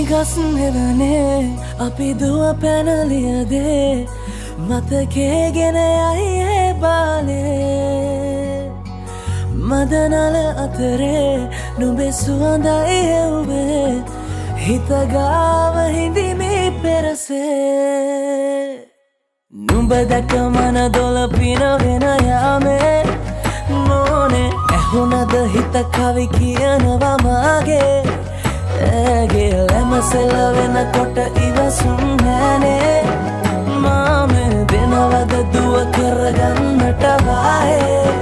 ගස් නෙවනේ අපි දුව පැනලියදේ මතකේ ගෙන යයි ඒ බාලේ මදනල අතරේ නුඹේ සුවඳයි එව්වේ හිතගාව හිඳිමි පෙරසේ නුඹ දැක මන දොළ පිනවෙන යාමේ නෝනේ ඇහුනද හිත කවි කියනවා මාගේ ඇගේ ලැමසෙල වෙනකොට ඉවසුම් නෑනේ මාමේ දෙනවද දුව කරගන්නට වායේ